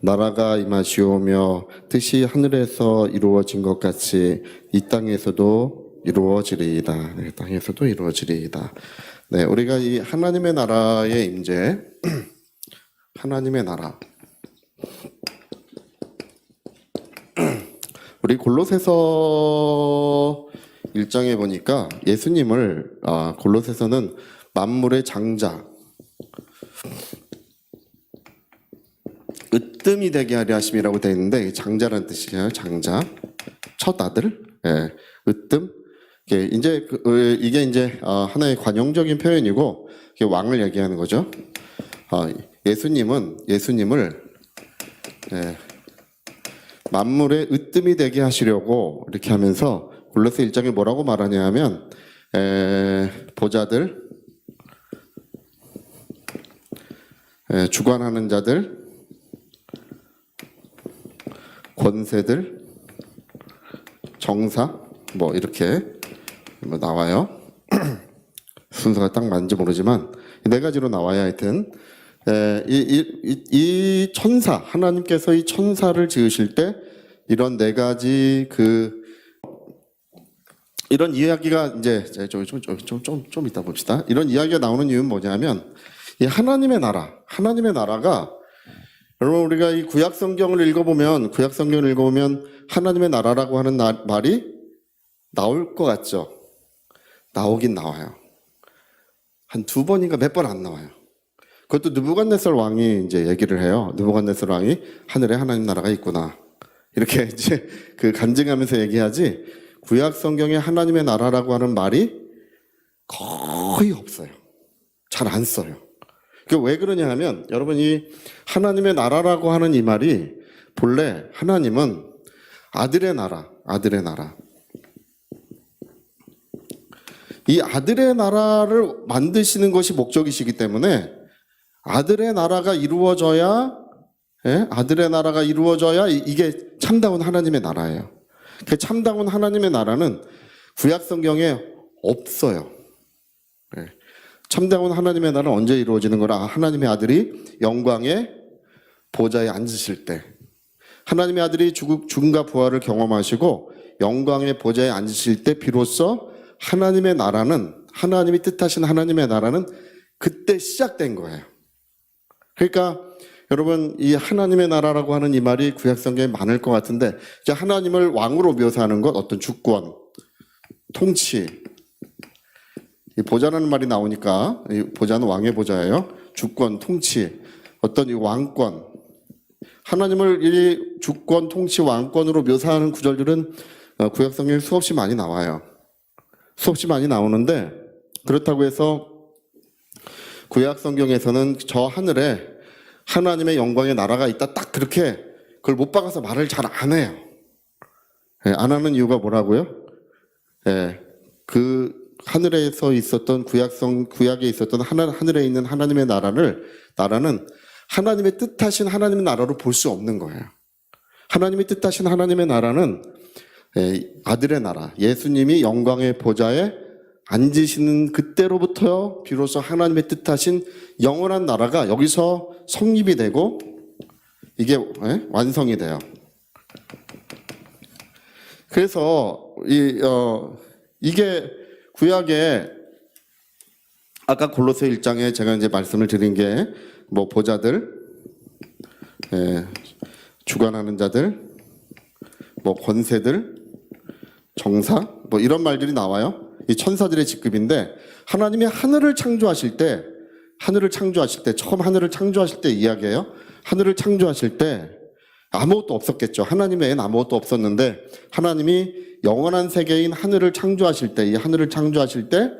나라가 임하시오며 뜻이 하늘에서 이루어진 것 같이 이 땅에서도 이루어지리이다. 네, 땅에서도 이루어지리이다. 네, 우리가 이 하나님의 나라의 임재, 하나님의 나라. 우리 골로새서 1장에 보니까 예수님을 골로새서는 만물의 장자, 으뜸이 되게 하려 하심이라고 되어 있는데 장자라는 뜻이에요. 장자, 첫 아들, 예, 으뜸. 이게 이제 하나의 관용적인 표현이고 이게 왕을 얘기하는 거죠. 예수님을 만물의 으뜸이 되게 하시려고 이렇게 하면서 골로새 1장에 뭐라고 말하냐 하면 보좌들, 주관하는 자들, 권세들, 정사 뭐 이렇게 나와요. 순서가 딱 맞는지 모르지만 네 가지로 나와야 하여튼 이 천사, 하나님께서 이 천사를 지으실 때 이런 네 가지 이런 이야기가 이제 좀 이따 봅시다. 이런 이야기가 나오는 이유는 뭐냐면 이 하나님의 나라가 여러분 우리가 이 구약 성경을 읽어보면 하나님의 나라라고 하는 말이 나올 것 같죠? 나오긴 나와요. 한 두 번인가 몇 번 안 나와요. 그것도 느부갓네살 왕이 이제 얘기를 해요. 느부갓네살 왕이 하늘에 하나님 나라가 있구나. 이렇게 이제 간증하면서 얘기하지 구약 성경에 하나님의 나라라고 하는 말이 거의 없어요. 잘 안 써요. 왜 그러냐 하면 여러분 이 하나님의 나라라고 하는 이 말이 본래 하나님은 아들의 나라. 이 아들의 나라를 만드시는 것이 목적이시기 때문에 아들의 나라가 이루어져야 이게 참다운 하나님의 나라예요. 그 참다운 하나님의 나라는 구약 성경에 없어요. 참다운 하나님의 나라는 언제 이루어지는 거라? 하나님의 아들이 영광의 보좌에 앉으실 때, 하나님의 아들이 죽음과 부활을 경험하시고 영광의 보좌에 앉으실 때 비로소 하나님의 나라는, 하나님이 뜻하신 하나님의 나라는 그때 시작된 거예요. 그러니까 여러분 이 하나님의 나라라고 하는 이 말이 구약 성경에 많을 것 같은데 이제 하나님을 왕으로 묘사하는 것, 어떤 주권, 통치, 이 보좌라는 말이 나오니까 이 보좌는 왕의 보좌예요. 주권, 통치, 어떤 이 왕권, 하나님을 이 주권, 통치, 왕권으로 묘사하는 구절들은 구약 성경에 수없이 많이 나와요. 수없이 많이 나오는데 그렇다고 해서 구약 성경에서는 저 하늘에 하나님의 영광의 나라가 있다 딱 그렇게 그걸 못 박아서 말을 잘 안 해요. 안 하는 이유가 뭐라고요? 그 하늘에서 있었던 구약에 있었던 하늘에 있는 하나님의 나라는 하나님의 뜻하신 하나님의 나라로 볼 수 없는 거예요. 하나님의 뜻하신 하나님의 나라는 아들의 나라, 예수님이 영광의 보좌에 앉으시는 그때로부터 비로소 하나님의 뜻하신 영원한 나라가 여기서 성립이 되고 이게 완성이 돼요. 그래서 이게 구약에 아까 골로새 1장에 제가 이제 말씀을 드린 게 뭐 보좌들, 주관하는 자들, 뭐 권세들, 정사, 뭐 이런 말들이 나와요. 이 천사들의 직급인데 하나님이 하늘을 창조하실 때 처음 하늘을 창조하실 때 이야기예요. 하늘을 창조하실 때 아무것도 없었겠죠. 하나님 외에는 아무것도 없었는데 하나님이 영원한 세계인 하늘을 창조하실 때, 이 하늘을 창조하실 때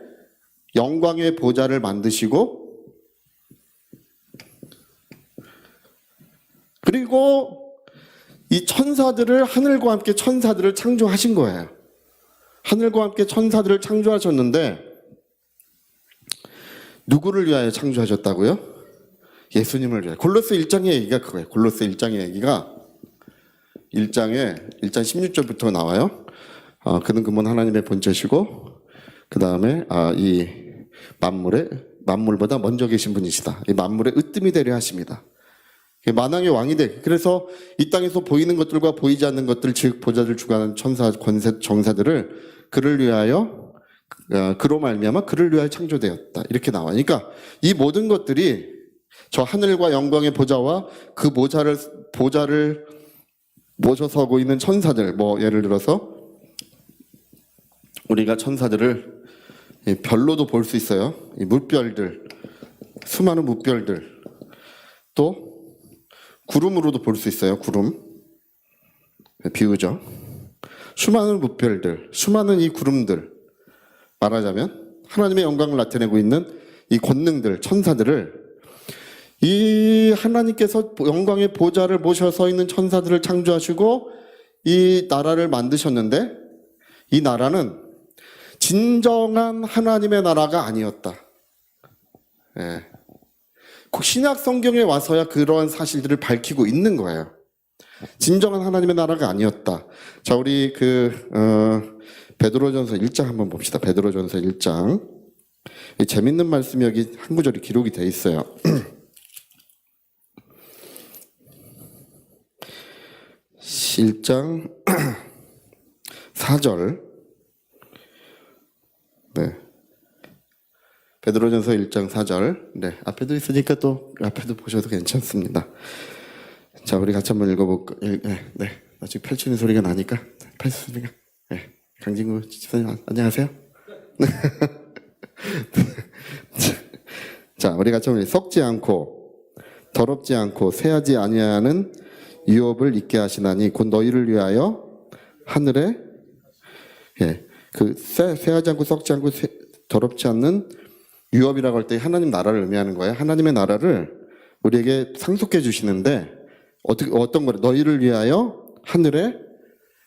영광의 보좌를 만드시고 그리고 이 천사들을 하늘과 함께 천사들을 창조하신 거예요. 하늘과 함께 천사들을 창조하셨는데 누구를 위하여 창조하셨다고요? 예수님을 위하여. 골로새 1장의 얘기가 그거예요. 골로새 1장의 얘기가 1장 16절부터 나와요. 그는 근본 하나님의 본체시고 그 다음에 이 만물보다 먼저 계신 분이시다. 이 만물의 으뜸이 되려 하십니다. 만왕의 왕이 돼. 그래서 이 땅에서 보이는 것들과 보이지 않는 것들, 즉 보좌를 주관하는 천사, 권세, 정사들을 그를 위하여 그로 말미암아 그를 위하여 창조되었다. 이렇게 나와. 그러니까 이 모든 것들이 저 하늘과 영광의 보좌와 그 보좌를 모셔서고 있는 천사들, 뭐 예를 들어서 우리가 천사들을 별로도 볼 수 있어요. 이 물별들, 수많은 물별들, 또 구름으로도 볼 수 있어요. 구름, 비유죠. 수많은 물별들, 수많은 이 구름들, 말하자면 하나님의 영광을 나타내고 있는 이 권능들, 천사들을 이 하나님께서 영광의 보좌를 모셔서 있는 천사들을 창조하시고 이 나라를 만드셨는데, 이 나라는 진정한 하나님의 나라가 아니었다. 예. 신약 성경에 와서야 그러한 사실들을 밝히고 있는 거예요. 진정한 하나님의 나라가 아니었다. 자, 우리 베드로전서 1장 한번 봅시다. 베드로전서 1장. 재밌는 말씀이 여기 한 구절이 기록이 돼 있어요. 1장 4절. 네. 베드로전서 1장 4절. 네. 앞에도 있으니까 또 앞에도 보셔도 괜찮습니다. 자, 우리 같이 한번 읽어볼까? 네. 네. 나 지금 펼치는 소리가 나니까. 펼치는 소리가. 네. 강진구 집사님, 안녕하세요. 자, 우리 같이 한번 썩지 않고, 더럽지 않고, 새하지 아니하는 유업을 있게 하시나니, 곧 너희를 위하여 하늘에, 예. 새하지 않고, 썩지 않고, 더럽지 않는 유업이라고 할 때 하나님 나라를 의미하는 거예요. 하나님의 나라를 우리에게 상속해 주시는데, 어떤 거래? 너희를 위하여 하늘에,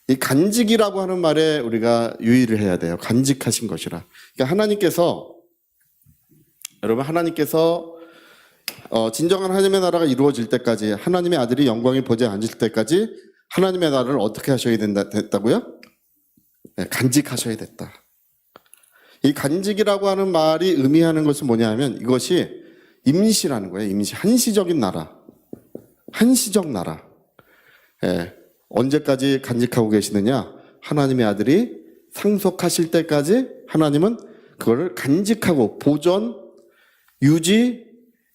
이 간직이라고 하는 말에 우리가 유의를 해야 돼요. 간직하신 것이라. 그러니까 하나님께서 진정한 하나님의 나라가 이루어질 때까지, 하나님의 아들이 영광의 보좌에 앉을 때까지 하나님의 나라를 어떻게 하셔야 됐다고요? 네, 간직하셔야 됐다. 이 간직이라고 하는 말이 의미하는 것은 뭐냐 하면 이것이 임시라는 거예요. 임시. 한시적인 나라. 한시적 나라. 예. 언제까지 간직하고 계시느냐? 하나님의 아들이 상속하실 때까지 하나님은 그거를 간직하고 보존, 유지,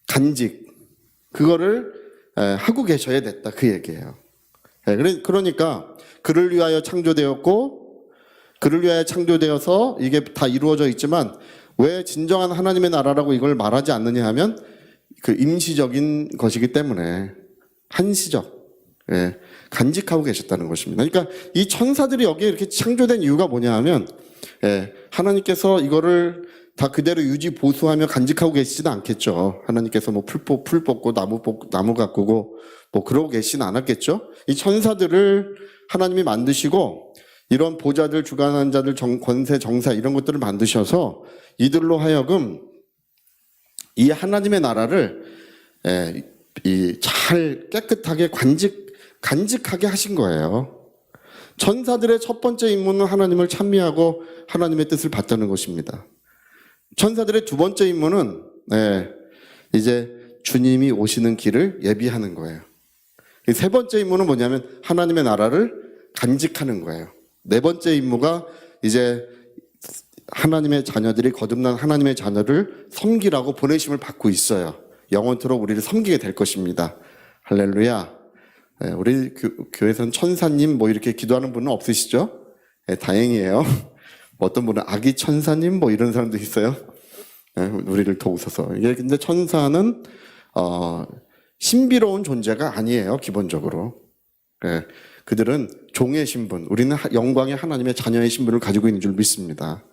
간직 그거를 하고 계셔야 됐다. 그 얘기예요. 예. 그러니까 그를 위하여 창조되었고 그를 위하여 창조되어서 이게 다 이루어져 있지만 왜 진정한 하나님의 나라라고 이걸 말하지 않느냐 하면 그 임시적인 것이기 때문에 한시적, 예, 간직하고 계셨다는 것입니다. 그러니까 이 천사들이 여기에 이렇게 창조된 이유가 뭐냐 하면, 예, 하나님께서 이거를 다 그대로 유지 보수하며 간직하고 계시지는 않겠죠. 하나님께서 뭐 풀 뽑고 나무 가꾸고 뭐 그러고 계시진 않았겠죠. 이 천사들을 하나님이 만드시고 이런 보좌들, 주관하는 자들, 권세, 정사 이런 것들을 만드셔서 이들로 하여금 이 하나님의 나라를 잘 깨끗하게 간직하게 하신 거예요. 천사들의 첫 번째 임무는 하나님을 찬미하고 하나님의 뜻을 받드는 것입니다. 천사들의 두 번째 임무는 이제 주님이 오시는 길을 예비하는 거예요. 세 번째 임무는 뭐냐면 하나님의 나라를 간직하는 거예요. 네 번째 임무가 이제 하나님의 자녀들이 거듭난 하나님의 자녀를 섬기라고 보내심을 받고 있어요. 영원토록 우리를 섬기게 될 것입니다. 할렐루야. 우리 교회에서는 천사님 뭐 이렇게 기도하는 분은 없으시죠? 다행이에요. 어떤 분은 아기 천사님 뭐 이런 사람도 있어요. 우리를 도우셔서. 근데 천사는 신비로운 존재가 아니에요. 기본적으로. 그들은 종의 신분, 우리는 영광의 하나님의 자녀의 신분을 가지고 있는 줄 믿습니다.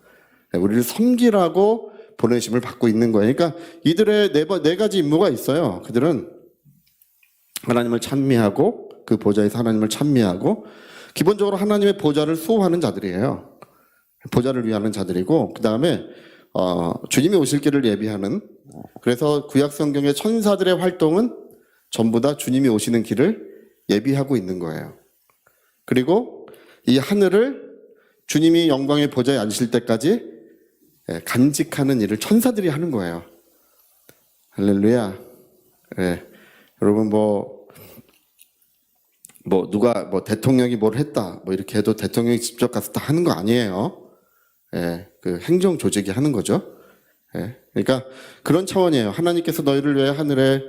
우리를 섬기라고 보내심을 받고 있는 거예요. 그러니까 이들의 네 가지 임무가 있어요. 그들은 하나님을 찬미하고 그 보좌에서 하나님을 찬미하고 기본적으로 하나님의 보좌를 수호하는 자들이에요. 보좌를 위하는 자들이고 그 다음에 주님이 오실 길을 예비하는, 그래서 구약 성경의 천사들의 활동은 전부 다 주님이 오시는 길을 예비하고 있는 거예요. 그리고 이 하늘을 주님이 영광의 보좌에 앉으실 때까지 간직하는 일을 천사들이 하는 거예요. 할렐루야. 여러분 뭐 뭐 누가 뭐 대통령이 뭘 했다 뭐 이렇게 해도 대통령이 직접 가서 다 하는 거 아니에요. 예, 그 행정 조직이 하는 거죠. 예, 그러니까 그런 차원이에요. 하나님께서 너희를 위해 하늘에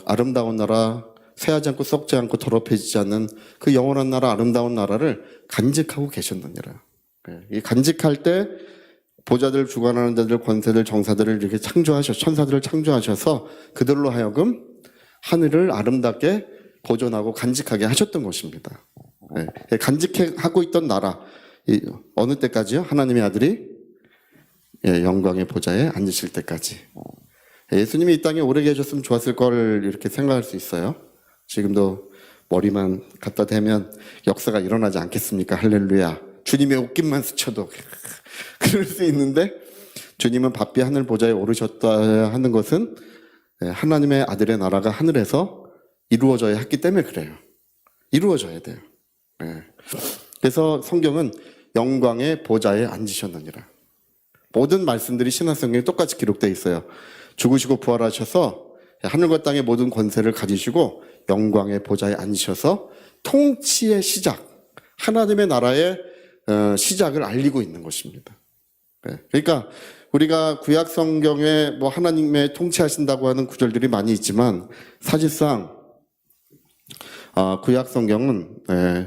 아름다운 나라, 쇠하지 않고 썩지 않고 더럽혀지지 않는 그 영원한 나라, 아름다운 나라를 간직하고 계셨느니라. 예, 이 간직할 때 보좌들, 주관하는 자들, 권세들, 정사들을 이렇게 천사들을 창조하셔서 그들로 하여금 하늘을 아름답게 보존하고 간직하게 하셨던 것입니다. 예, 간직하고 있던 나라, 어느 때까지요? 하나님의 아들이 영광의 보좌에 앉으실 때까지. 예수님이 이 땅에 오래 계셨으면 좋았을 걸 이렇게 생각할 수 있어요. 지금도 머리만 갖다 대면 역사가 일어나지 않겠습니까? 할렐루야. 주님의 옷깃만 스쳐도 그럴 수 있는데, 주님은 바삐 하늘 보좌에 오르셨다 하는 것은 하나님의 아들의 나라가 하늘에서 이루어져야 했기 때문에 그래요. 이루어져야 돼요. 그래서 성경은 영광의 보좌에 앉으셨느니라. 모든 말씀들이 신약성경에 똑같이 기록되어 있어요. 죽으시고 부활하셔서 하늘과 땅의 모든 권세를 가지시고 영광의 보좌에 앉으셔서 통치의 시작, 하나님의 나라의 시작을 알리고 있는 것입니다. 그러니까 우리가 구약 성경에 뭐 하나님의 통치하신다고 하는 구절들이 많이 있지만, 사실상 구약 성경은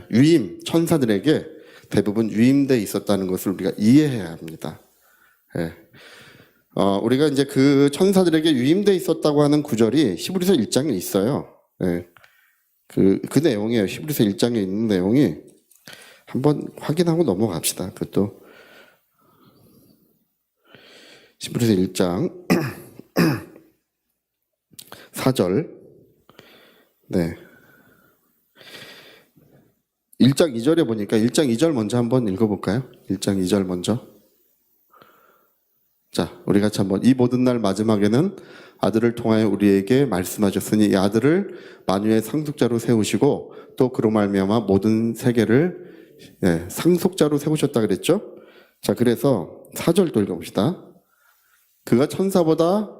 위임, 천사들에게 대부분 위임돼 있었다는 것을 우리가 이해해야 합니다. 우리가 이제 그 천사들에게 위임돼 있었다고 하는 구절이 히브리서 1장에 있어요. 그 내용이에요. 히브리서 1장에 있는 내용이 한번 확인하고 넘어갑시다. 그것도 히브리서 1장 4절. 네. 1장 2절에 보니까 1장 2절 먼저 한번 읽어볼까요? 1장 2절 먼저. 자, 우리 같이 한번. 이 모든 날 마지막에는 아들을 통하여 우리에게 말씀하셨으니 이 아들을 만유의 상속자로 세우시고 또 그로 말미암아 모든 세계를 상속자로 세우셨다 그랬죠? 자, 그래서 4절도 읽어봅시다. 그가 천사보다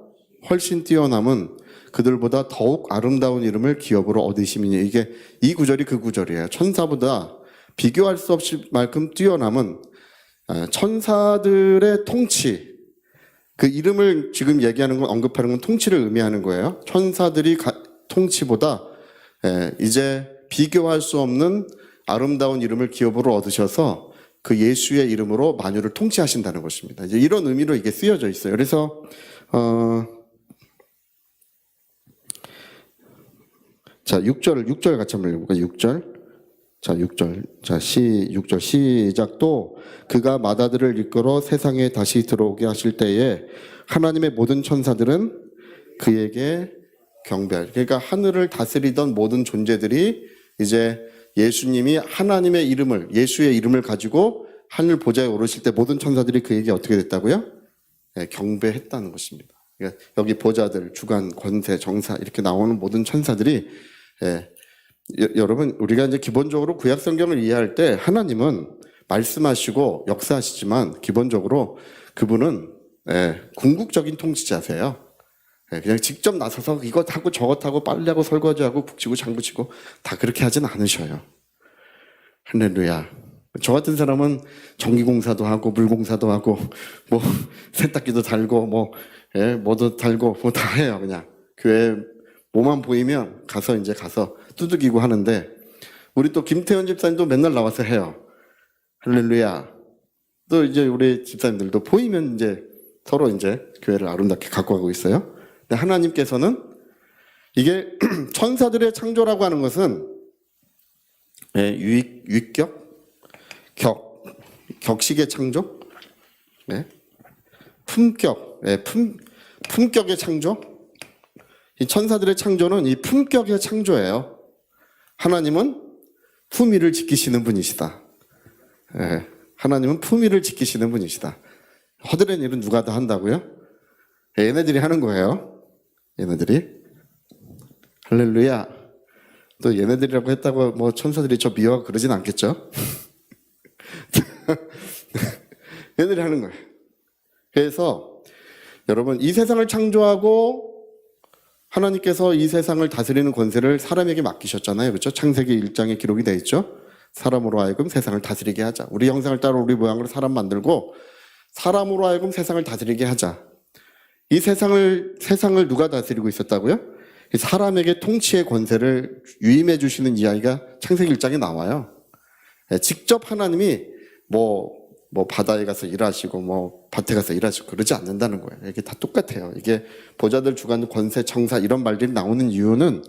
훨씬 뛰어남은 그들보다 더욱 아름다운 이름을 기업으로 얻으심이니, 이게 이 구절이 그 구절이에요. 천사보다 비교할 수 없을 만큼 뛰어남은 천사들의 통치, 그 이름을 지금 얘기하는 건, 언급하는 건 통치를 의미하는 거예요. 천사들이 통치보다 이제 비교할 수 없는 아름다운 이름을 기업으로 얻으셔서 그 예수의 이름으로 만유를 통치하신다는 것입니다. 이제 이런 의미로 이게 쓰여져 있어요. 그래서 자, 6절 같이 한번 읽어볼까요? 6절. 자, 6절. 자, 6절 시작. 또 그가 마다들을 이끌어 세상에 다시 들어오게 하실 때에 하나님의 모든 천사들은 그에게 경배할. 그러니까 하늘을 다스리던 모든 존재들이 이제 예수님이 하나님의 이름을, 예수의 이름을 가지고 하늘 보좌에 오르실 때 모든 천사들이 그에게 어떻게 됐다고요? 경배했다는 것입니다. 그러니까 여기 보좌들, 주관, 권세, 정사 이렇게 나오는 모든 천사들이 여러분, 우리가 이제 기본적으로 구약 성경을 이해할 때 하나님은 말씀하시고 역사하시지만 기본적으로 그분은 궁극적인 통치자세요. 그냥 직접 나서서 이것 하고 저것 하고 빨래하고 설거지하고 북치고 장구치고 다 그렇게 하진 않으셔요. 할렐루야. 저 같은 사람은 전기공사도 하고 물공사도 하고 뭐 세탁기도 달고 뭐도 달고 뭐 다 해요. 그냥 교회 뭐만 보이면 가서 두들기고 하는데, 우리 또 김태현 집사님도 맨날 나와서 해요. 할렐루야. 또 이제 우리 집사님들도 보이면 이제 서로 이제 교회를 아름답게 갖고 가고 있어요. 근데 하나님께서는 이게 천사들의 창조라고 하는 것은 격식의 창조, 품격의 창조. 이 천사들의 창조는 이 품격의 창조예요. 하나님은 품위를 지키시는 분이시다. 하나님은 품위를 지키시는 분이시다. 허드렛 일은 누가 다 한다고요? 얘네들이 하는 거예요. 얘네들이. 할렐루야. 또 얘네들이라고 했다고 뭐 천사들이 저 미워하고 그러진 않겠죠? 얘네들이 하는 거예요. 그래서 여러분, 이 세상을 창조하고 하나님께서 이 세상을 다스리는 권세를 사람에게 맡기셨잖아요. 그렇죠? 창세기 1장에 기록이 되어 있죠. 사람으로 하여금 세상을 다스리게 하자. 우리 형상을 따라 우리 모양으로 사람 만들고 사람으로 하여금 세상을 다스리게 하자. 이 세상을 누가 다스리고 있었다고요? 사람에게 통치의 권세를 위임해 주시는 이야기가 창세기 1장에 나와요. 직접 하나님이 뭐 바다에 가서 일하시고 뭐 밭에 가서 일하시고 그러지 않는다는 거예요. 이게 다 똑같아요. 이게 보좌들 주관 권세 청사 이런 말들이 나오는 이유는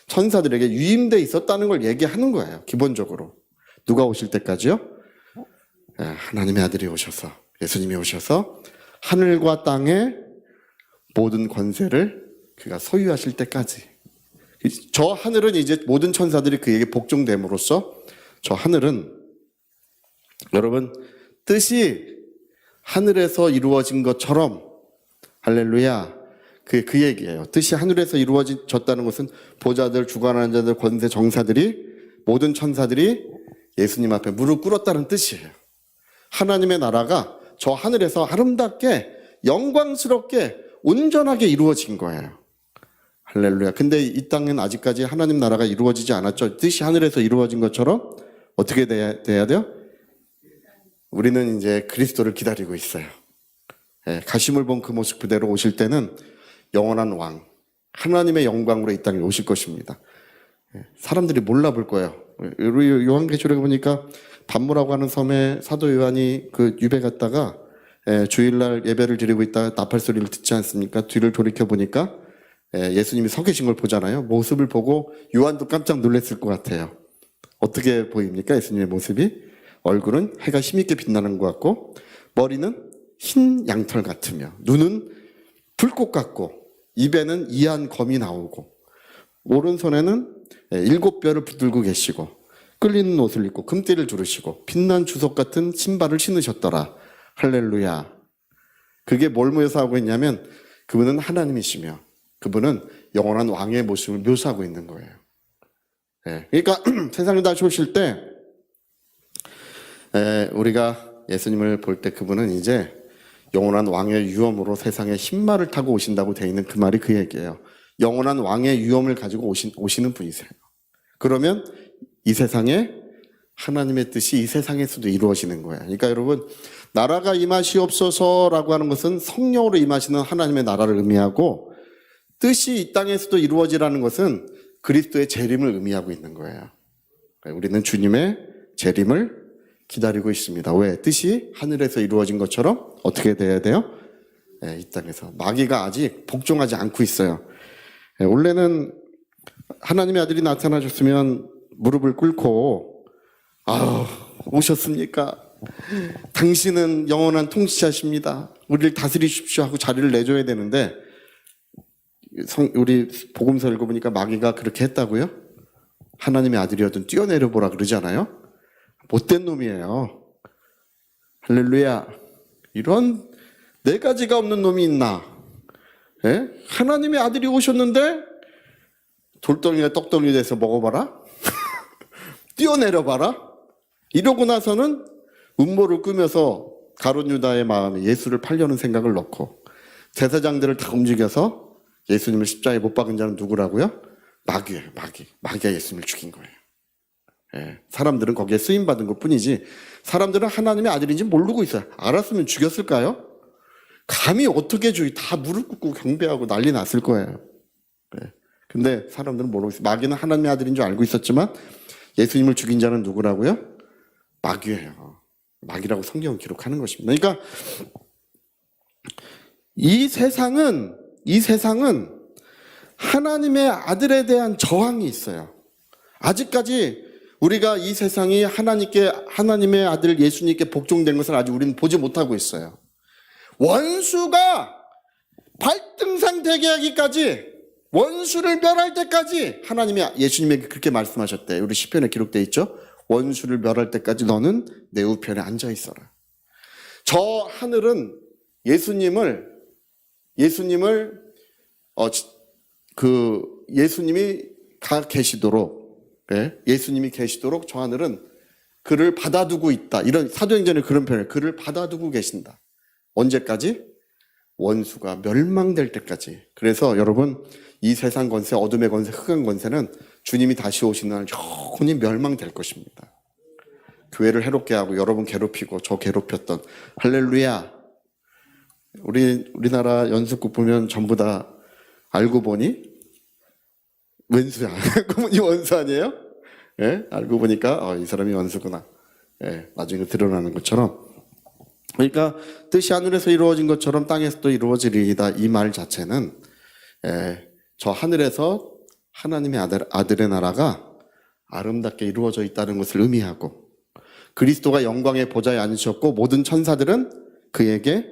천사들에게 위임돼 있었다는 걸 얘기하는 거예요. 기본적으로. 누가 오실 때까지요? 하나님의 아들이 오셔서 예수님이 오셔서 하늘과 땅의 모든 권세를 그가 소유하실 때까지. 저 하늘은 이제 모든 천사들이 그에게 복종됨으로써 저 하늘은 여러분 뜻이 하늘에서 이루어진 것처럼 할렐루야 그 얘기예요. 뜻이 하늘에서 이루어졌다는 것은 보좌들 주관하는 자들 권세 정사들이 모든 천사들이 예수님 앞에 무릎 꿇었다는 뜻이에요. 하나님의 나라가 저 하늘에서 아름답게 영광스럽게 온전하게 이루어진 거예요. 할렐루야. 근데 이 땅은 아직까지 하나님 나라가 이루어지지 않았죠. 뜻이 하늘에서 이루어진 것처럼 어떻게 돼야 돼요? 우리는 이제 그리스도를 기다리고 있어요. 가시물 본 그 모습 그대로 오실 때는 영원한 왕, 하나님의 영광으로 이 땅에 오실 것입니다. 사람들이 몰라볼 거예요. 우리 요한계시록에 보니까 반모라고 하는 섬에 사도 요한이 그 유배 갔다가 주일날 예배를 드리고 있다가 나팔 소리를 듣지 않습니까? 뒤를 돌이켜 보니까 예수님이 서 계신 걸 보잖아요. 모습을 보고 요한도 깜짝 놀랐을 것 같아요. 어떻게 보입니까? 예수님의 모습이? 얼굴은 해가 힘있게 빛나는 것 같고 머리는 흰 양털 같으며 눈은 불꽃 같고 입에는 이한 검이 나오고 오른손에는 7뼈를 붙들고 계시고 끌리는 옷을 입고 금띠를 두르시고 빛난 주석 같은 신발을 신으셨더라. 할렐루야. 그게 뭘 묘사하고 있냐면 그분은 하나님이시며 그분은 영원한 왕의 모습을 묘사하고 있는 거예요. 그러니까 세상에 다시 오실 때 우리가 예수님을 볼 때 그분은 이제 영원한 왕의 유엄으로 세상에 흰말을 타고 오신다고 되어 있는 그 말이 그 얘기예요. 영원한 왕의 유엄을 가지고 오시는 분이세요. 그러면 이 세상에 하나님의 뜻이 이 세상에서도 이루어지는 거예요. 그러니까 여러분 나라가 임하시옵소서라고 하는 것은 성령으로 임하시는 하나님의 나라를 의미하고 뜻이 이 땅에서도 이루어지라는 것은 그리스도의 재림을 의미하고 있는 거예요. 우리는 주님의 재림을 기다리고 있습니다. 왜? 뜻이 하늘에서 이루어진 것처럼 어떻게 돼야 돼요? 이 땅에서. 마귀가 아직 복종하지 않고 있어요. 원래는 하나님의 아들이 나타나셨으면 무릎을 꿇고 오셨습니까? 당신은 영원한 통치자십니다. 우리를 다스리십시오 하고 자리를 내줘야 되는데 우리 복음서 읽어보니까 마귀가 그렇게 했다고요? 하나님의 아들이어든 뛰어내려 보라 그러잖아요. 못된 놈이에요. 할렐루야. 이런 네 가지가 없는 놈이 있나? 하나님의 아들이 오셨는데 돌덩이가 떡덩이 돼서 먹어봐라? 뛰어내려봐라? 이러고 나서는 음모를 꾸며서 가룟 유다의 마음에 예수를 팔려는 생각을 넣고 제사장들을 다 움직여서 예수님을 십자가에 못 박은 자는 누구라고요? 마귀예요. 마귀가 예수님을 죽인 거예요. 사람들은 거기에 쓰임받은 것 뿐이지 사람들은 하나님의 아들인지 모르고 있어요. 알았으면 죽였을까요? 감히 어떻게 다 무릎 꿇고 경배하고 난리 났을 거예요. 근데 사람들은 모르고 있어요. 마귀는 하나님의 아들인 줄 알고 있었지만 예수님을 죽인 자는 누구라고요? 마귀예요. 마귀라고 성경은 기록하는 것입니다. 그러니까 이 세상은 하나님의 아들에 대한 저항이 있어요. 아직까지 우리가 이 세상이 하나님의 아들 예수님께 복종된 것을 아직 우리는 보지 못하고 있어요. 원수가 발등상 되게 하기까지 원수를 멸할 때까지 하나님이 예수님에게 그렇게 말씀하셨대. 우리 시편에 기록되어 있죠. 원수를 멸할 때까지 너는 내 우편에 앉아 있어라. 저 하늘은 예수님이 계시도록 저 하늘은 그를 받아두고 있다. 이런 사도행전에 그런 표현을 그를 받아두고 계신다. 언제까지? 원수가 멸망될 때까지. 그래서 여러분, 이 세상 권세, 어둠의 권세, 흑암 권세는 주님이 다시 오시는 날 영원히 멸망될 것입니다. 교회를 해롭게 하고 여러분 괴롭히고 저 괴롭혔던, 할렐루야. 우리나라 연습국 보면 전부 다 알고 보니 왼수야. 알고 보니 원수 아니에요? 예? 알고 보니까 이 사람이 원수구나. 예, 나중에 드러나는 것처럼. 그러니까 뜻이 하늘에서 이루어진 것처럼 땅에서도 이루어지리이다. 이 말 자체는 저 하늘에서 하나님의 아들의 나라가 아름답게 이루어져 있다는 것을 의미하고, 그리스도가 영광의 보좌에 앉으셨고 모든 천사들은 그에게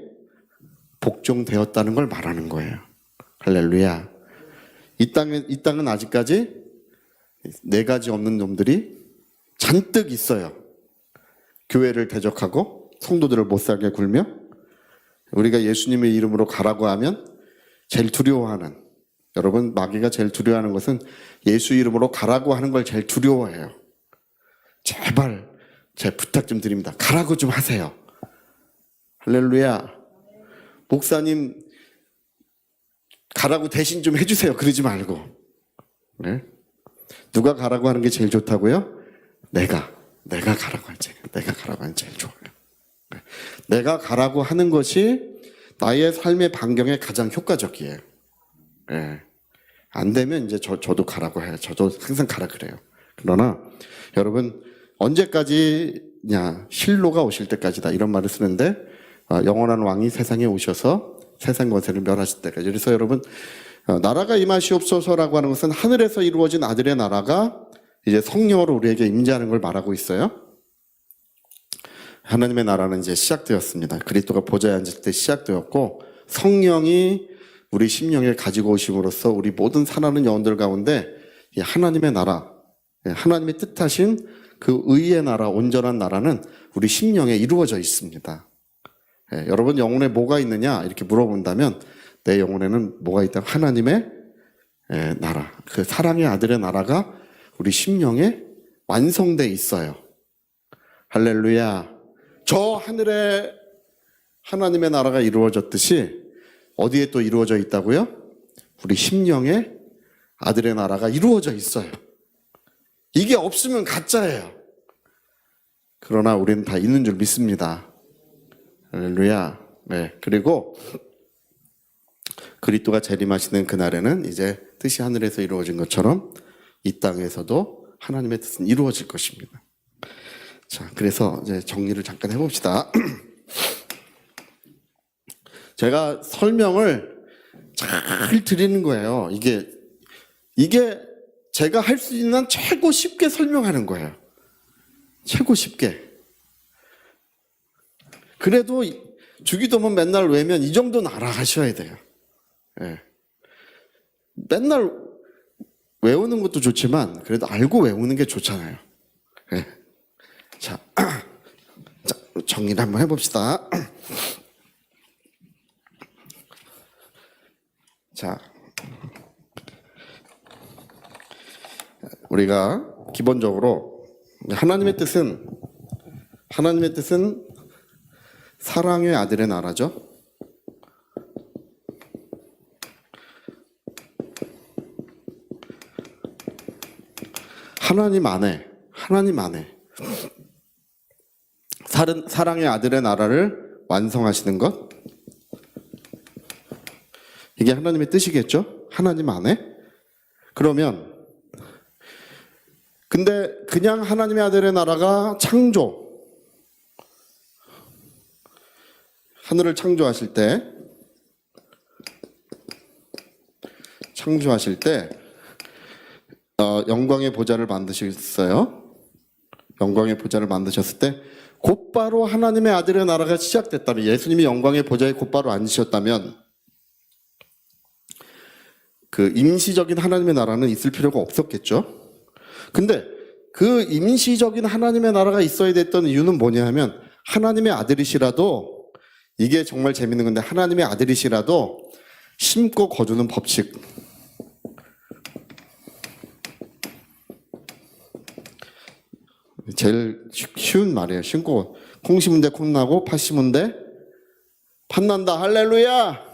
복종되었다는 걸 말하는 거예요. 할렐루야. 이 땅은 아직까지 네 가지 없는 놈들이 잔뜩 있어요. 교회를 대적하고 성도들을 못 살게 굴며, 우리가 예수님의 이름으로 가라고 하면 제일 두려워하는, 여러분 마귀가 제일 두려워하는 것은 예수 이름으로 가라고 하는 걸 제일 두려워해요. 제발 제 부탁 좀 드립니다. 가라고 좀 하세요. 할렐루야. 목사님 가라고 대신 좀 해주세요. 그러지 말고. 네? 누가 가라고 하는 게 제일 좋다고요? 내가 가라고 하는 게 제일 좋아요. 네. 내가 가라고 하는 것이 나의 삶의 반경에 가장 효과적이에요. 네. 안 되면 이제 저도 가라고 해요. 저도 항상 가라 그래요. 그러나 여러분, 언제까지냐? 실로가 오실 때까지다. 이런 말을 쓰는데, 영원한 왕이 세상에 오셔서 세상 권세를 멸하실 때까지. 그래서 여러분, 나라가 임하시옵소서라고 하는 것은 하늘에서 이루어진 아들의 나라가 이제 성령으로 우리에게 임재하는 걸 말하고 있어요. 하나님의 나라는 이제 시작되었습니다. 그리스도가 보좌에 앉을 때 시작되었고, 성령이 우리 심령을 가지고 오심으로써 우리 모든 살아있는 영혼들 가운데 이 하나님의 나라, 하나님의 뜻하신 그 의의 나라, 온전한 나라는 우리 심령에 이루어져 있습니다. 여러분 영혼에 뭐가 있느냐 이렇게 물어본다면, 내 영혼에는 뭐가 있다? 하나님의 나라, 그 사랑의 아들의 나라가 우리 심령에 완성돼 있어요. 할렐루야. 저 하늘에 하나님의 나라가 이루어졌듯이 어디에 또 이루어져 있다고요? 우리 심령에 아들의 나라가 이루어져 있어요. 이게 없으면 가짜예요. 그러나 우리는 다 있는 줄 믿습니다. 할렐루야. 네. 그리고 그리스도가 재림하시는 그날에는 이제 뜻이 하늘에서 이루어진 것처럼 이 땅에서도 하나님의 뜻은 이루어질 것입니다. 자, 그래서 이제 정리를 잠깐 해봅시다. 제가 설명을 잘 드리는 거예요. 이게 제가 할 수 있는 최고 쉽게 설명하는 거예요. 최고 쉽게. 그래도 주기도문 맨날 외우면 이 정도는 알아가셔야 돼요. 예. 맨날 외우는 것도 좋지만 그래도 알고 외우는 게 좋잖아요. 예. 자, 정리를 한번 해봅시다. 자, 우리가 기본적으로 하나님의 뜻은 사랑의 아들의 나라죠. 하나님 안에 사랑의 아들의 나라를 완성하시는 것, 이게 하나님의 뜻이겠죠? 하나님 안에. 그러면 근데 그냥 하나님의 아들의 나라가 하늘을 창조하실 때 영광의 보좌를 만드셨어요. 영광의 보좌를 만드셨을 때 곧바로 하나님의 아들의 나라가 시작됐다면, 예수님이 영광의 보좌에 곧바로 앉으셨다면 그 임시적인 하나님의 나라는 있을 필요가 없었겠죠. 근데 그 임시적인 하나님의 나라가 있어야 됐던 이유는 뭐냐 하면, 하나님의 아들이시라도, 이게 정말 재밌는 건데, 하나님의 아들이시라도 심고 거두는 법칙, 제일 쉬운 말이에요. 심고, 콩 심은 데 콩 나고 팥 심은 데 팥 난다. 할렐루야.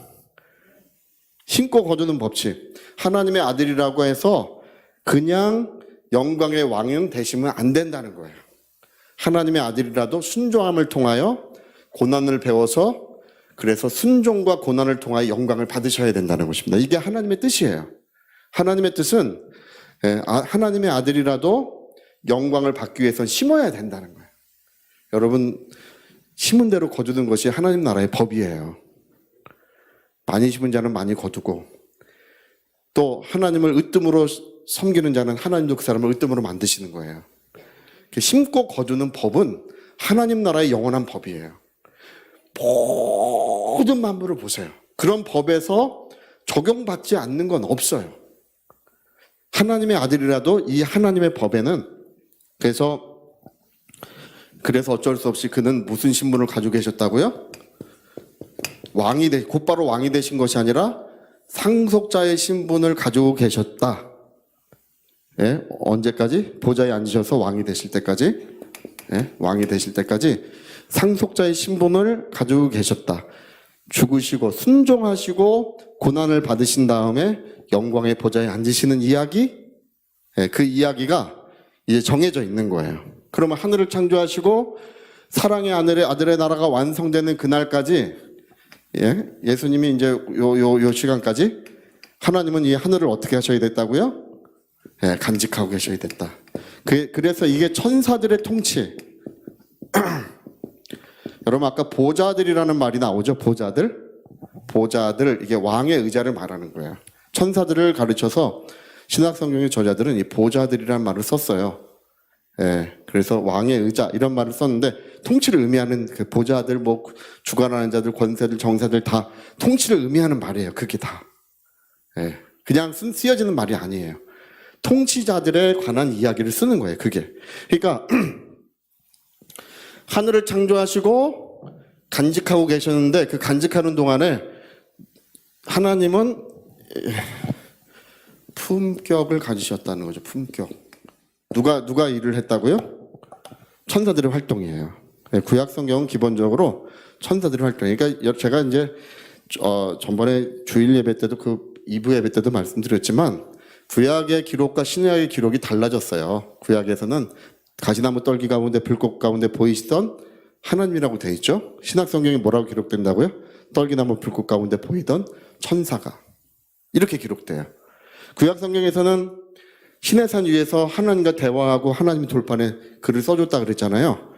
심고 거두는 법칙. 하나님의 아들이라고 해서 그냥 영광의 왕은 되시면 안 된다는 거예요. 하나님의 아들이라도 순종함을 통하여 고난을 배워서 그래서 순종과 고난을 통하여 영광을 받으셔야 된다는 것입니다. 이게 하나님의 뜻이에요. 하나님의 뜻은 하나님의 아들이라도 영광을 받기 위해서는 심어야 된다는 거예요. 여러분, 심은 대로 거두는 것이 하나님 나라의 법이에요. 많이 심은 자는 많이 거두고, 또 하나님을 으뜸으로 섬기는 자는 하나님도 그 사람을 으뜸으로 만드시는 거예요. 심고 거두는 법은 하나님 나라의 영원한 법이에요. 모든 만물을 보세요. 그런 법에서 적용받지 않는 건 없어요. 하나님의 아들이라도 이 하나님의 법에는 그래서 어쩔 수 없이 그는 무슨 신분을 가지고 계셨다고요? 곧바로 왕이 되신 것이 아니라 상속자의 신분을 가지고 계셨다. 예? 언제까지? 보좌에 앉으셔서 왕이 되실 때까지, 예? 왕이 되실 때까지 상속자의 신분을 가지고 계셨다. 죽으시고 순종하시고 고난을 받으신 다음에 영광의 보좌에 앉으시는 이야기, 예, 그 이야기가 이제 정해져 있는 거예요. 그러면 하늘을 창조하시고 사랑의 아들의 나라가 완성되는 그날까지, 예? 예수님이 이제 요 시간까지 하나님은 이 하늘을 어떻게 하셔야 됐다고요? 예, 간직하고 계셔야 됐다. 그래서 이게 천사들의 통치. 여러분, 아까 보좌들이라는 말이 나오죠? 보좌들, 이게 왕의 의자를 말하는 거예요. 천사들을 가르쳐서 신약성경의 저자들은 이 보좌들이라는 말을 썼어요. 예, 그래서 왕의 의자 이런 말을 썼는데 통치를 의미하는 그 보좌들, 뭐 주관하는 자들, 권세들, 정사들 다 통치를 의미하는 말이에요. 그게 다. 예, 그냥 쓰여지는 말이 아니에요. 통치자들에 관한 이야기를 쓰는 거예요. 그게. 그러니까 하늘을 창조하시고 간직하고 계셨는데 그 간직하는 동안에 하나님은 품격을 가지셨다는 거죠. 품격. 누가 일을 했다고요? 천사들의 활동이에요. 구약 성경은 기본적으로 천사들의 활동. 그러니까 제가 이제 전번에 주일 예배 때도 그 2부 예배 때도 말씀드렸지만 구약의 기록과 신약의 기록이 달라졌어요. 구약에서는 가시나무 떨기 가운데 불꽃 가운데 보이시던 하나님이라고 되어 있죠. 신약 성경에 뭐라고 기록된다고요? 떨기나무 불꽃 가운데 보이던 천사가 이렇게 기록돼요. 구약 성경에서는 시내산 위에서 하나님과 대화하고 하나님이 돌판에 글을 써줬다 그랬잖아요.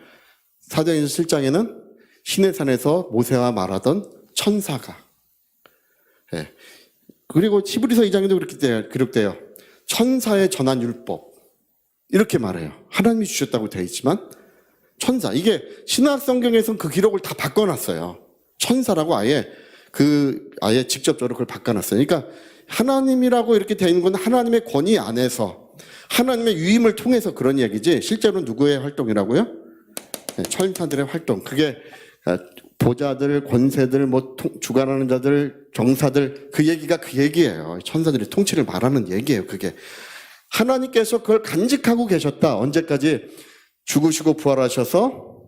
사도행전 7장에는 시내산에서 모세와 말하던 천사가. 예. 그리고 히브리서 2장에도 그렇게 기록돼요. 천사의 전한 율법. 이렇게 말해요. 하나님이 주셨다고 되어 있지만 천사. 이게 신약 성경에서는 그 기록을 다 바꿔놨어요. 천사라고 아예 직접적으로 그걸 바꿔놨어요. 그러니까 하나님이라고 이렇게 되어 있는 건 하나님의 권위 안에서 하나님의 유임을 통해서 그런 얘기지 실제로 누구의 활동이라고요? 네, 천사들의 활동. 그게 보좌들, 권세들, 주관하는 자들, 정사들 그 얘기가 그 얘기예요. 천사들의 통치를 말하는 얘기예요. 그게 하나님께서 그걸 간직하고 계셨다. 언제까지? 죽으시고 부활하셔서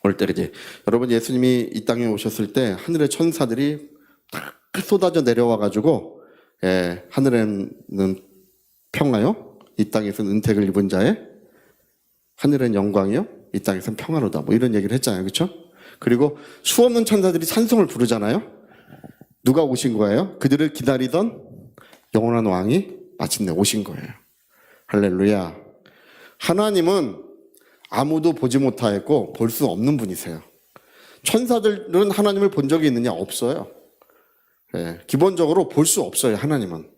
올 때까지. 여러분, 예수님이 이 땅에 오셨을 때 하늘의 천사들이 딱 쏟아져 내려와가지고, 예, 하늘에는 평화요, 이 땅에서는 은택을 입은 자의, 하늘엔 영광이요, 이 땅에서는 평화로다. 뭐 이런 얘기를 했잖아요. 그렇죠? 그리고 수없는 천사들이 찬송을 부르잖아요. 누가 오신 거예요? 그들을 기다리던 영원한 왕이 마침내 오신 거예요. 할렐루야. 하나님은 아무도 보지 못하였고 볼 수 없는 분이세요. 천사들은 하나님을 본 적이 있느냐? 없어요. 예, 기본적으로 볼 수 없어요. 하나님은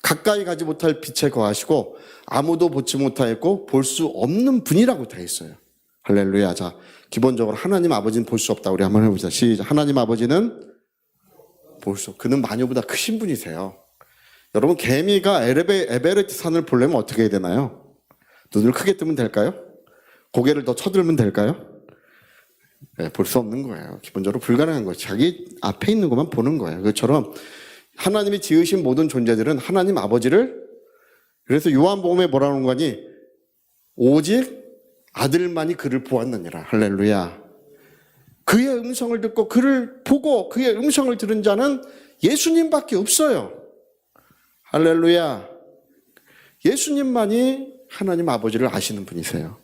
가까이 가지 못할 빛에 거하시고 아무도 보지 못하였고 볼 수 없는 분이라고 되어 있어요. 할렐루야. 자, 기본적으로 하나님 아버지는 볼 수 없다. 우리 한번 해보자. 시작. 하나님 아버지는 볼 수 없고 그는 마녀보다 크신 분이세요. 여러분, 개미가 에베레스트 산을 보려면 어떻게 해야 되나요? 눈을 크게 뜨면 될까요? 고개를 더 쳐들면 될까요? 네, 볼 수 없는 거예요. 기본적으로 불가능한 거예요. 자기 앞에 있는 것만 보는 거예요. 그처럼 하나님이 지으신 모든 존재들은 하나님 아버지를, 그래서 요한복음에 뭐라는 거니? 오직 아들만이 그를 보았느니라. 할렐루야. 그의 음성을 듣고 그를 보고 그의 음성을 들은 자는 예수님밖에 없어요. 할렐루야. 예수님만이 하나님 아버지를 아시는 분이세요.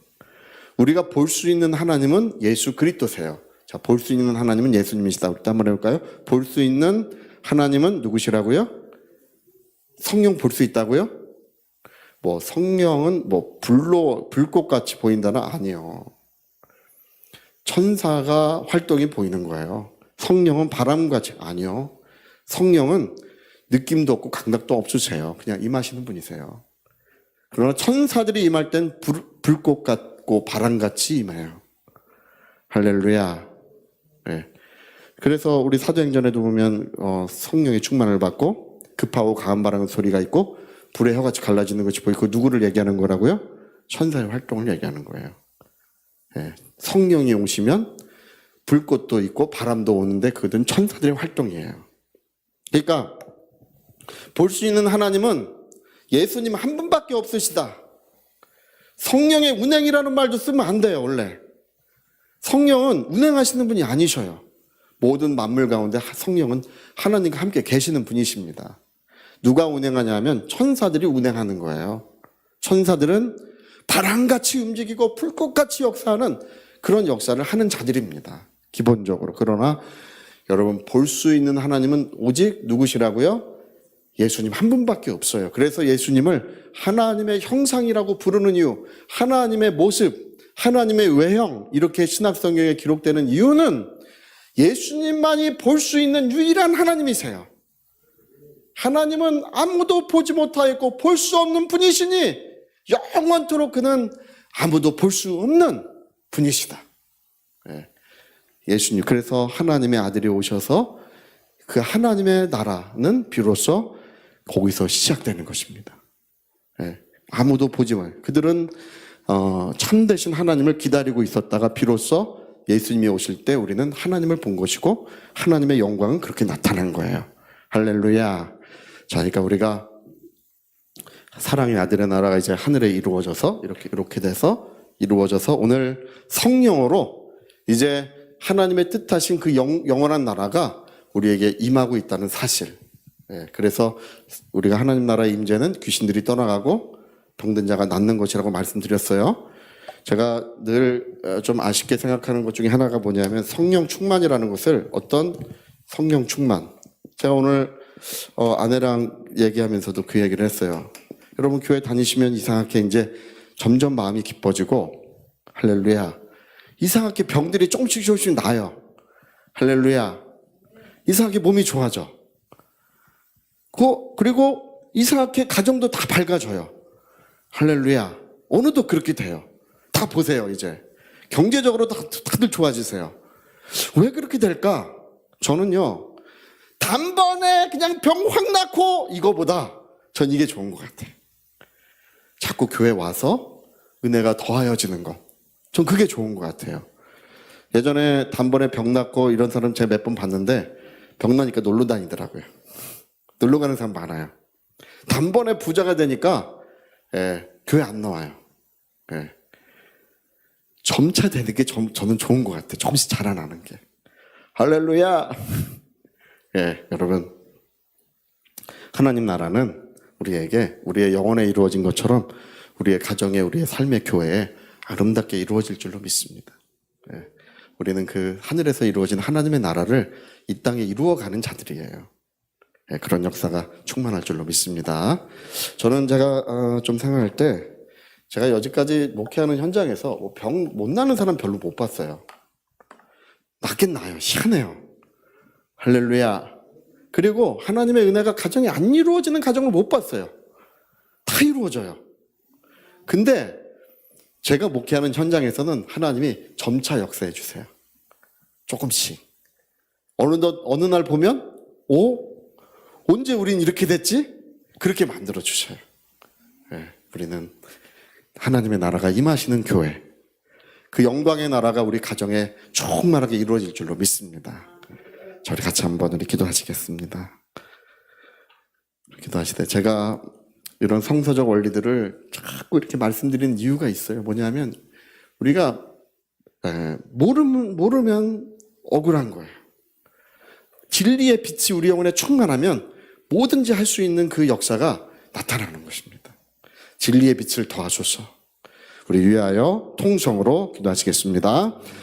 우리가 볼 수 있는 하나님은 예수 그리스도세요. 자, 볼 수 있는 하나님은 예수님이시다. 우리 한번 해볼까요? 볼 수 있는 하나님은 누구시라고요? 성령 볼 수 있다고요? 뭐 성령은 뭐 불꽃같이 보인다는 아니요. 천사가 활동이 보이는 거예요. 성령은 바람같이 아니요. 성령은 느낌도 없고 감각도 없으세요. 그냥 임하시는 분이세요. 그러나 천사들이 임할 땐 불꽃 같고 바람같이 임해요. 할렐루야. 네. 그래서 우리 사도행전에도 보면 성령의 충만을 받고 급하고 강한 바람 소리가 있고 불의 혀같이 갈라지는 것이 보이고 누구를 얘기하는 거라고요? 천사의 활동을 얘기하는 거예요. 네. 성령이 오시면 불꽃도 있고 바람도 오는데 그것은 천사들의 활동이에요. 그러니까 볼 수 있는 하나님은 예수님 한 분밖에 없으시다. 성령의 운행이라는 말도 쓰면 안 돼요, 원래. 성령은 운행하시는 분이 아니셔요. 모든 만물 가운데 성령은 하나님과 함께 계시는 분이십니다. 누가 운행하냐 하면 천사들이 운행하는 거예요. 천사들은 바람같이 움직이고 불꽃같이 역사하는 그런 역사를 하는 자들입니다. 기본적으로. 그러나 여러분 볼 수 있는 하나님은 오직 누구시라고요? 예수님 한 분밖에 없어요. 그래서 예수님을 하나님의 형상이라고 부르는 이유, 하나님의 모습, 하나님의 외형 이렇게 신약성경에 기록되는 이유는 예수님만이 볼 수 있는 유일한 하나님이세요. 하나님은 아무도 보지 못하였고 볼 수 없는 분이시니 영원토록 그는 아무도 볼 수 없는 분이시다. 예수님. 그래서 하나님의 아들이 오셔서 그 하나님의 나라는 비로소 거기서 시작되는 것입니다. 아무도 보지 마요. 그들은 참되신 하나님을 기다리고 있었다가 비로소 예수님이 오실 때 우리는 하나님을 본 것이고 하나님의 영광은 그렇게 나타난 거예요. 할렐루야. 자, 그러니까 우리가 사랑의 아들의 나라가 이제 하늘에 이루어져서 이렇게 돼서 이루어져서 오늘 성령으로 이제 하나님의 뜻하신 그 영원한 나라가 우리에게 임하고 있다는 사실. 그래서 우리가 하나님 나라의 임재는 귀신들이 떠나가고 병든 자가 낫는 것이라고 말씀드렸어요. 제가 늘 좀 아쉽게 생각하는 것 중에 하나가 뭐냐면 성령 충만이라는 것을 어떤 성령 충만. 제가 오늘 아내랑 얘기하면서도 그 얘기를 했어요. 여러분 교회 다니시면 이상하게 이제 점점 마음이 기뻐지고 할렐루야. 이상하게 병들이 조금씩 나아요. 할렐루야. 이상하게 몸이 좋아져. 그리고 이상하게 가정도 다 밝아져요. 할렐루야. 오늘도 그렇게 돼요. 다 보세요, 이제. 경제적으로 다들 좋아지세요. 왜 그렇게 될까? 저는요, 단번에 그냥 병 확 낳고 이거보다 전 이게 좋은 것 같아요. 자꾸 교회 와서 은혜가 더하여지는 것. 전 그게 좋은 것 같아요. 예전에 단번에 병 낳고 이런 사람 제가 몇 번 봤는데 병 나니까 놀러 다니더라고요. 놀러 가는 사람 많아요. 단번에 부자가 되니까 교회 안 나와요. 점차 되는 게 저는 좋은 것 같아요. 조금씩 자라나는 게. 할렐루야. 여러분 하나님 나라는 우리에게 우리의 영혼에 이루어진 것처럼 우리의 가정에 우리의 삶의 교회에 아름답게 이루어질 줄로 믿습니다. 우리는 그 하늘에서 이루어진 하나님의 나라를 이 땅에 이루어가는 자들이에요. 그런 역사가 충만할 줄로 믿습니다. 저는 제가 좀 생각할 때 제가 여지까지 목회하는 현장에서 병 못 나는 사람 별로 못 봤어요. 낫긴 나요. 희한해요. 할렐루야. 그리고 하나님의 은혜가 가정에 안 이루어지는 가정을 못 봤어요. 다 이루어져요. 근데 제가 목회하는 현장에서는 하나님이 점차 역사해 주세요. 조금씩. 어느 날 보면 언제 우린 이렇게 됐지? 그렇게 만들어 주셔요. 우리는 하나님의 나라가 임하시는 교회, 그 영광의 나라가 우리 가정에 충만하게 이루어질 줄로 믿습니다. 저희 같이 한번 우리 기도하시겠습니다. 기도하시되 제가 이런 성서적 원리들을 자꾸 이렇게 말씀드리는 이유가 있어요. 뭐냐면 우리가 모르면 억울한 거예요. 진리의 빛이 우리 영혼에 충만하면 뭐든지 할 수 있는 그 역사가 나타나는 것입니다. 진리의 빛을 더하소서. 우리 위하여 통성으로 기도하시겠습니다.